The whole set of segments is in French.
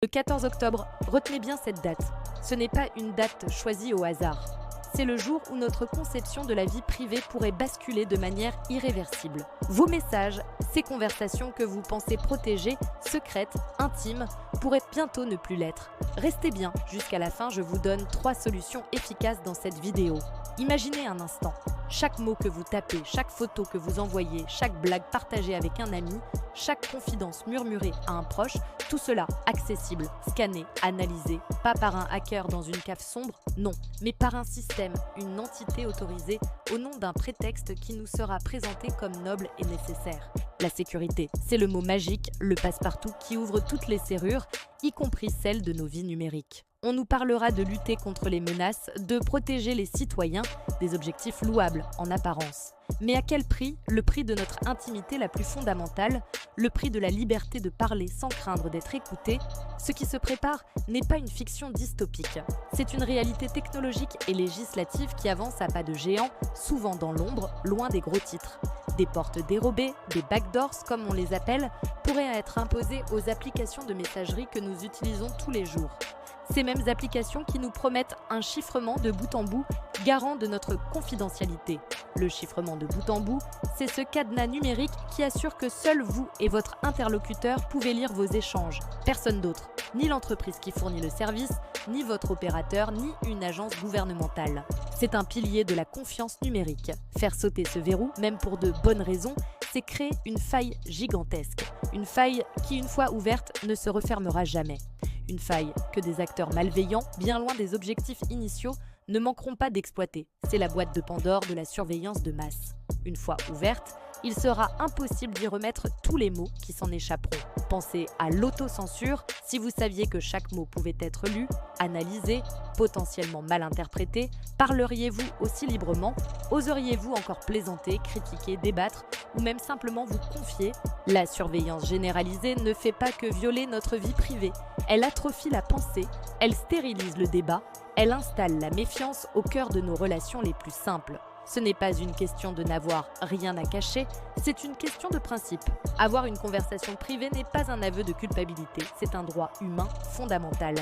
Le 14 octobre, retenez bien cette date. Ce n'est pas une date choisie au hasard. C'est le jour où notre conception de la vie privée pourrait basculer de manière irréversible. Vos messages, ces conversations que vous pensez protégées, secrètes, intimes, pourraient bientôt ne plus l'être. Restez bien, jusqu'à la fin, je vous donne 3 solutions efficaces dans cette vidéo. Imaginez un instant. Chaque mot que vous tapez, chaque photo que vous envoyez, chaque blague partagée avec un ami, chaque confidence murmurée à un proche, tout cela accessible, scanné, analysé, pas par un hacker dans une cave sombre, non, mais par un système, une entité autorisée au nom d'un prétexte qui nous sera présenté comme noble et nécessaire. La sécurité, c'est le mot magique, le passe-partout qui ouvre toutes les serrures, y compris celles de nos vies numériques. On nous parlera de lutter contre les menaces, de protéger les citoyens, des objectifs louables en apparence. Mais à quel prix? Le prix de notre intimité la plus fondamentale, le prix de la liberté de parler sans craindre d'être écouté. Ce qui se prépare n'est pas une fiction dystopique. C'est une réalité technologique et législative qui avance à pas de géant, souvent dans l'ombre, loin des gros titres. Des portes dérobées, des backdoors comme on les appelle, pourraient être imposées aux applications de messagerie que nous utilisons tous les jours. Ces mêmes applications qui nous promettent un chiffrement de bout en bout, garant de notre confidentialité. Le chiffrement de bout en bout, c'est ce cadenas numérique qui assure que seul vous et votre interlocuteur pouvez lire vos échanges. Personne d'autre, ni l'entreprise qui fournit le service, ni votre opérateur, ni une agence gouvernementale. C'est un pilier de la confiance numérique. Faire sauter ce verrou, même pour de bonnes raisons, c'est créer une faille gigantesque. Une faille qui, une fois ouverte, ne se refermera jamais. Une faille que des acteurs malveillants, bien loin des objectifs initiaux, ne manqueront pas d'exploiter. C'est la boîte de Pandore de la surveillance de masse. Une fois ouverte, il sera impossible d'y remettre tous les mots qui s'en échapperont. Pensez à l'autocensure. Si vous saviez que chaque mot pouvait être lu, analysé, potentiellement mal interprété, parleriez-vous aussi librement? Oseriez-vous encore plaisanter, critiquer, débattre ou même simplement vous confier? La surveillance généralisée ne fait pas que violer notre vie privée. Elle atrophie la pensée, elle stérilise le débat, elle installe la méfiance au cœur de nos relations les plus simples. Ce n'est pas une question de n'avoir rien à cacher, c'est une question de principe. Avoir une conversation privée n'est pas un aveu de culpabilité, c'est un droit humain fondamental.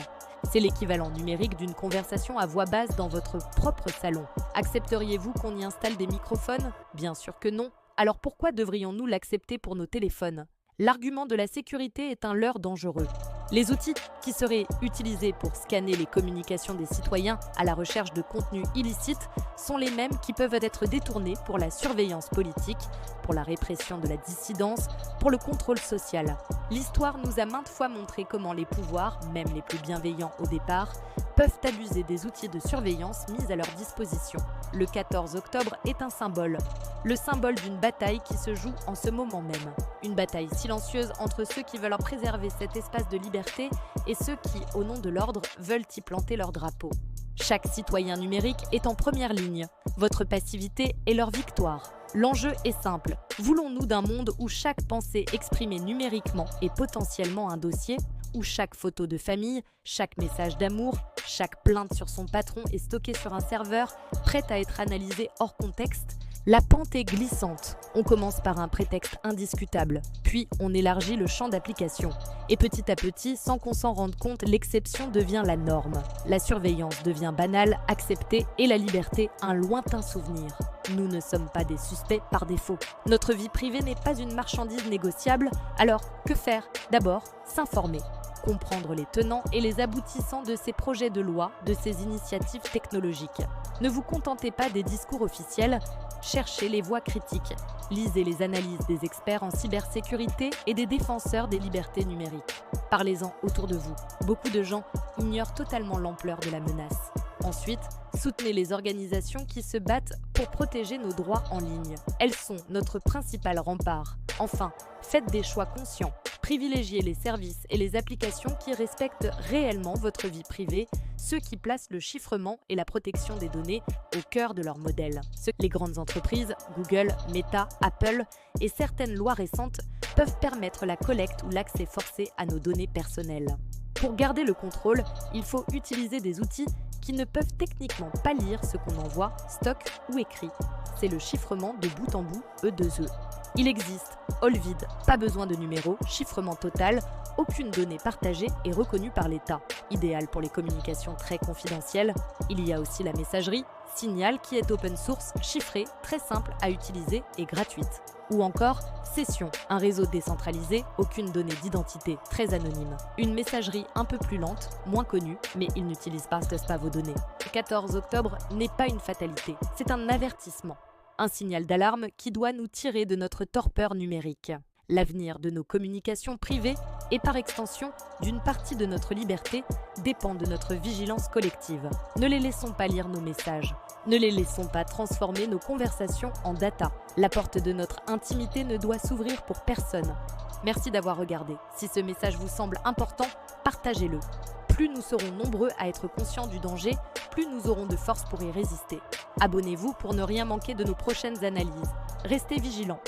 C'est l'équivalent numérique d'une conversation à voix basse dans votre propre salon. Accepteriez-vous qu'on y installe des microphones? Bien sûr que non. Alors pourquoi devrions-nous l'accepter pour nos téléphones? L'argument de la sécurité est un leurre dangereux. Les outils qui seraient utilisés pour scanner les communications des citoyens à la recherche de contenus illicites sont les mêmes qui peuvent être détournés pour la surveillance politique, pour la répression de la dissidence, pour le contrôle social. L'histoire nous a maintes fois montré comment les pouvoirs, même les plus bienveillants au départ, peuvent abuser des outils de surveillance mis à leur disposition. Le 14 octobre est un symbole. Le symbole d'une bataille qui se joue en ce moment même. Une bataille silencieuse entre ceux qui veulent préserver cet espace de liberté et ceux qui, au nom de l'ordre, veulent y planter leur drapeau. Chaque citoyen numérique est en première ligne. Votre passivité est leur victoire. L'enjeu est simple. Voulons-nous d'un monde où chaque pensée exprimée numériquement est potentiellement un dossier, où chaque photo de famille, chaque message d'amour, chaque plainte sur son patron est stockée sur un serveur, prête à être analysée hors contexte? La pente est glissante. On commence par un prétexte indiscutable, puis on élargit le champ d'application. Et petit à petit, sans qu'on s'en rende compte, l'exception devient la norme. La surveillance devient banale, acceptée, et la liberté un lointain souvenir. Nous ne sommes pas des suspects par défaut. Notre vie privée n'est pas une marchandise négociable, alors que faire? D'abord, s'informer. Comprendre les tenants et les aboutissants de ces projets de loi, de ces initiatives technologiques. Ne vous contentez pas des discours officiels, cherchez les voix critiques. Lisez les analyses des experts en cybersécurité et des défenseurs des libertés numériques. Parlez-en autour de vous. Beaucoup de gens ignorent totalement l'ampleur de la menace. Ensuite, soutenez les organisations qui se battent pour protéger nos droits en ligne. Elles sont notre principal rempart. Enfin, faites des choix conscients. Privilégiez les services et les applications qui respectent réellement votre vie privée, ceux qui placent le chiffrement et la protection des données au cœur de leur modèle. Les grandes entreprises, Google, Meta, Apple et certaines lois récentes peuvent permettre la collecte ou l'accès forcé à nos données personnelles. Pour garder le contrôle, il faut utiliser des outils qui ne peuvent techniquement pas lire ce qu'on envoie, stocke ou écrit. C'est le chiffrement de bout en bout, E2E. Il existe, all vide, pas besoin de numéro, chiffrement total, aucune donnée partagée et reconnue par l'État. Idéal pour les communications très confidentielles. Il y a aussi la messagerie Signal qui est open source, chiffrée, très simple à utiliser et gratuite. Ou encore Session, un réseau décentralisé, aucune donnée d'identité, très anonyme. Une messagerie un peu plus lente, moins connue, mais il n'utilise pas vos données. Le 14 octobre n'est pas une fatalité, c'est un avertissement. Un signal d'alarme qui doit nous tirer de notre torpeur numérique. L'avenir de nos communications privées et par extension d'une partie de notre liberté dépend de notre vigilance collective. Ne les laissons pas lire nos messages. Ne les laissons pas transformer nos conversations en data. La porte de notre intimité ne doit s'ouvrir pour personne. Merci d'avoir regardé. Si ce message vous semble important, partagez-le. Plus nous serons nombreux à être conscients du danger, plus nous aurons de force pour y résister. Abonnez-vous pour ne rien manquer de nos prochaines analyses. Restez vigilants.